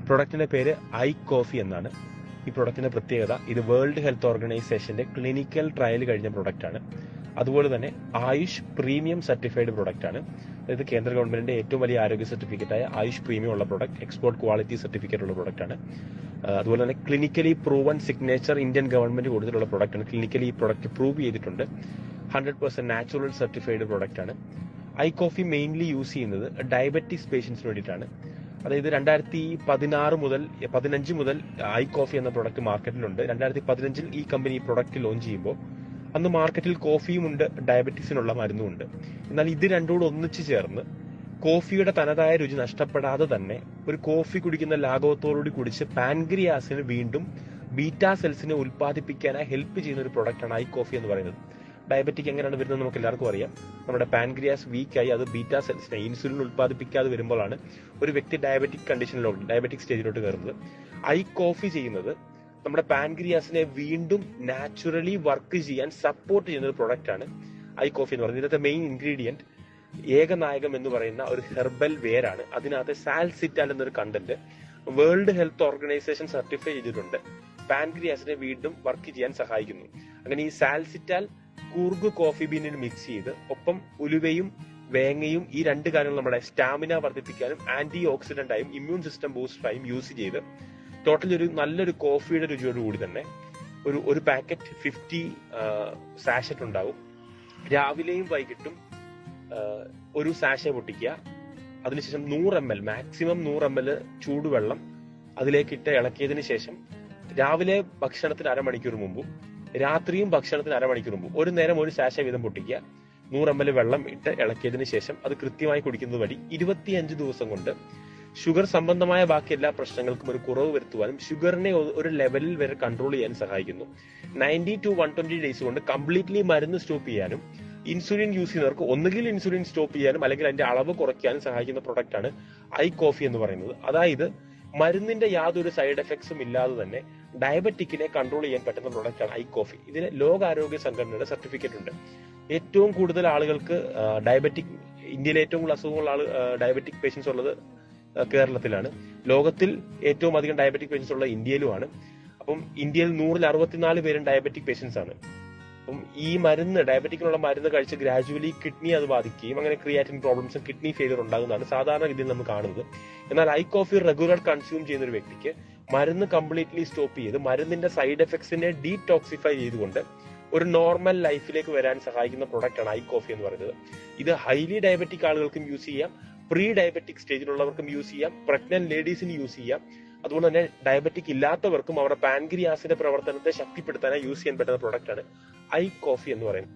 പ്രൊഡക്റ്റിന്റെ പേര് I coffee എന്നാണ്. ഈ പ്രൊഡക്റ്റിന്റെ പ്രത്യേകത, ഇത് വേൾഡ് ഹെൽത്ത് ഓർഗനൈസേഷന്റെ ക്ലിനിക്കൽ ട്രയൽ കഴിഞ്ഞ പ്രൊഡക്റ്റ് ആണ്. അതുപോലെ തന്നെ ആയുഷ് പ്രീമിയം സർട്ടിഫൈഡ് പ്രൊഡക്റ്റ് ആണ്. അതായത് കേന്ദ്ര ഗവൺമെന്റിന്റെ ഏറ്റവും വലിയ ആരോഗ്യ സർട്ടിഫിക്കറ്റായ ആയുഷ് പ്രീമിയം ഉള്ള പ്രൊഡക്റ്റ്, എക്സ്പോർട്ട് ക്വാളിറ്റി സർട്ടിഫിക്കറ്റ് ഉള്ള പ്രൊഡക്റ്റ് ആണ്. അതുപോലെ തന്നെ clinically proven signature Indian government കൊടുത്തിട്ടുള്ള പ്രൊഡക്റ്റ് ആണ്. ക്ലിനിക്കലി ഈ പ്രൊഡക്റ്റ് പ്രൂവ് ചെയ്തിട്ടുണ്ട്. 100% നാച്ചുറൽ സർട്ടിഫൈഡ് പ്രൊഡക്റ്റ് ആണ്. ഐ കോഫി മെയിൻലി യൂസ് ചെയ്യുന്നത് ഡയബറ്റിക്സ് പേഷ്യൻസിന് വേണ്ടിയിട്ടാണ്. അതായത് 2015 മുതൽ ഐ കോഫി എന്ന പ്രൊഡക്റ്റ് മാർക്കറ്റിലുണ്ട്. 2015 ഈ കമ്പനി ഈ പ്രൊഡക്റ്റ് ലോഞ്ച് ചെയ്യുമ്പോൾ അന്ന് മാർക്കറ്റിൽ കോഫിയും ഉണ്ട്, ഡയബറ്റിക്സിനുള്ള മരുന്നും ഉണ്ട്. എന്നാൽ ഇത് രണ്ടുകൂടെ ഒന്നിച്ചു ചേർന്ന് കോഫിയുടെ തനതായ രുചി നഷ്ടപ്പെടാതെ തന്നെ ഒരു കോഫി കുടിക്കുന്ന ലാഘവത്തോടുകൂടി കുടിച്ച് പാൻക്രിയാസിന് വീണ്ടും ബീറ്റാ സെൽസിനെ ഉൽപ്പാദിപ്പിക്കാനായി ഹെൽപ്പ് ചെയ്യുന്ന ഒരു പ്രൊഡക്റ്റാണ് ഐ കോഫി എന്ന് പറയുന്നത്. ഡയബറ്റിക് എങ്ങനെയാണ് വരുന്നത് നമുക്ക് എല്ലാവർക്കും അറിയാം. നമ്മുടെ പാൻക്രിയാസ് വീക്കായി അത് ബീറ്റാ സെൽസിനെ, ഇൻസുലിൻ ഉൽപ്പാദിപ്പിക്കാതെ വരുമ്പോഴാണ് ഒരു വ്യക്തി ഡയബറ്റിക് സ്റ്റേജിലോട്ട് കയറുന്നത്. ഐ കോഫി ചെയ്യുന്നത് നമ്മുടെ പാൻക്രിയാസിനെ വീണ്ടും നാച്ചുറലി വർക്ക് ചെയ്യാൻ സപ്പോർട്ട് ചെയ്യുന്ന ഒരു പ്രൊഡക്റ്റ് ആണ് ഐ കോഫി എന്ന് പറയുന്നത്. ഇതിനകത്തെ മെയിൻ ഇൻഗ്രീഡിയന്റ് ഏകനായകം എന്ന് പറയുന്ന ഒരു ഹെർബൽ വേരാണ്. അതിനകത്ത് സാൽസിറ്റാൽ എന്നൊരു content world health organisation certify ചെയ്തിട്ടുണ്ട്. പാൻക്രിയാസിനെ വീണ്ടും വർക്ക് ചെയ്യാൻ സഹായിക്കുന്നു. അങ്ങനെ ഈ സാൽസിറ്റാൽ കൂർഗ് കോഫി ബീനിൽ മിക്സ് ചെയ്ത് ഒപ്പം ഉലുവയും വേങ്ങയും ഈ രണ്ട് കാര്യങ്ങൾ നമ്മുടെ സ്റ്റാമിന വർദ്ധിപ്പിക്കാനും ആന്റി ഓക്സിഡന്റ് ആയും ഇമ്മ്യൂൺ സിസ്റ്റം ബൂസ്റ്ററായും യൂസ് ചെയ്ത് ടോട്ടലി ഒരു നല്ലൊരു കോഫിയുടെ രുചിയോടുകൂടി തന്നെ ഒരു പാക്കറ്റ് 50 സാഷറ്റ് ഉണ്ടാവും. രാവിലെയും വൈകിട്ടും ഒരു സാഷ പൊട്ടിക്കുക. അതിനുശേഷം 100 ml, മാക്സിമം 100 ml ചൂടുവെള്ളം അതിലേക്കിട്ട് ഇളക്കിയതിനു ശേഷം രാവിലെ ഭക്ഷണത്തിന് അരമണിക്കൂർ മുമ്പും രാത്രിയും ഭക്ഷണത്തിന് അരമണിക്കൂർ മുമ്പും ഒരു നേരം ഒരു സാഷ വീതം പൊട്ടിക്കുക. 100 ml വെള്ളം ഇട്ട് ഇളക്കിയതിനു ശേഷം അത് കൃത്യമായി കുടിക്കുന്നത് വഴി 25 ദിവസം കൊണ്ട് ഷുഗർ സംബന്ധമായ ബാക്കി എല്ലാ പ്രശ്നങ്ങൾക്കും ഒരു കുറവ് വരുത്തുവാനും ഷുഗറിനെ ഒരു ലെവലിൽ വരെ കൺട്രോൾ ചെയ്യാൻ സഹായിക്കുന്നു. 90 to 120 ഡേയ്സ് കൊണ്ട് കംപ്ലീറ്റ്ലി മരുന്ന് സ്റ്റോപ്പ് ചെയ്യാനും ഇൻസുലിൻ യൂസ് ചെയ്യുന്നവർക്ക് ഒന്നുകിൽ ഇൻസുലിൻ സ്റ്റോപ്പ് ചെയ്യാനും അല്ലെങ്കിൽ അതിന്റെ അളവ് കുറയ്ക്കാനും സഹായിക്കുന്ന പ്രൊഡക്റ്റ് ആണ് ഐ കോഫി എന്ന് പറയുന്നത്. അതായത് മരുന്നിന്റെ യാതൊരു സൈഡ് എഫക്ട്സും ഇല്ലാതെ തന്നെ ഡയബറ്റിക്കിനെ കൺട്രോൾ ചെയ്യാൻ പറ്റുന്ന പ്രൊഡക്റ്റ് ആണ് ഐ കോഫി. ഇതിന് ലോകാരോഗ്യ സംഘടനയുടെ സർട്ടിഫിക്കറ്റ് ഉണ്ട്. ഏറ്റവും കൂടുതൽ ആളുകൾക്ക് ഇന്ത്യയിലെ ഏറ്റവും കൂടുതൽ അസുഖമുള്ള ഡയബറ്റിക് പേഷ്യൻസ് ഉള്ളത് കേരളത്തിലാണ്. ലോകത്തിൽ ഏറ്റവും അധികം ഡയബറ്റിക് പേഷ്യൻസ് ഉള്ളത് ഇന്ത്യയിലുമാണ്. അപ്പം ഇന്ത്യയിൽ 164 പേരും ഡയബറ്റിക് പേഷ്യൻസ് ആണ്. അപ്പം ഈ ഡയബറ്റിക്കിനുള്ള മരുന്ന് കഴിച്ച് ഗ്രാജുവലി കിഡ്നി അത് ബാധിക്കുകയും അങ്ങനെ ക്രിയാറ്റിൻ പ്രോബ്ലംസും കിഡ്നി ഫെയിലിയർ ഉണ്ടാകുന്നതാണ് സാധാരണ രീതിയിൽ നമ്മൾ കാണുന്നത്. എന്നാൽ ഐ കോഫി റെഗുലർ കൺസ്യൂം ചെയ്യുന്ന ഒരു വ്യക്തിക്ക് മരുന്ന് കംപ്ലീറ്റ്ലി സ്റ്റോപ്പ് ചെയ്ത് മരുന്നിന്റെ സൈഡ് എഫക്ട്സിനെ ഡീടോക്സിഫൈ ചെയ്തുകൊണ്ട് ഒരു നോർമൽ ലൈഫിലേക്ക് വരാൻ സഹായിക്കുന്ന പ്രൊഡക്റ്റ് ആണ് ഐ കോഫി എന്ന് പറയുന്നത്. ഇത് ഹൈലി ഡയബറ്റിക് ആളുകൾക്കും യൂസ് ചെയ്യാം, പ്രീ ഡയബറ്റിക് സ്റ്റേജിലുള്ളവർക്കും യൂസ് ചെയ്യാം, പ്രഗ്നന്റ് ലേഡീസിന് യൂസ് ചെയ്യാം. അതുപോലെ തന്നെ ഡയബറ്റിക് ഇല്ലാത്തവർക്കും അവരുടെ പാൻക്രിയാസിന്റെ പ്രവർത്തനത്തെ ശക്തിപ്പെടുത്താനായി യൂസ് ചെയ്യാൻ പറ്റുന്ന പ്രൊഡക്റ്റ് ആണ് ഐ കോഫി എന്ന് പറയുന്നത്.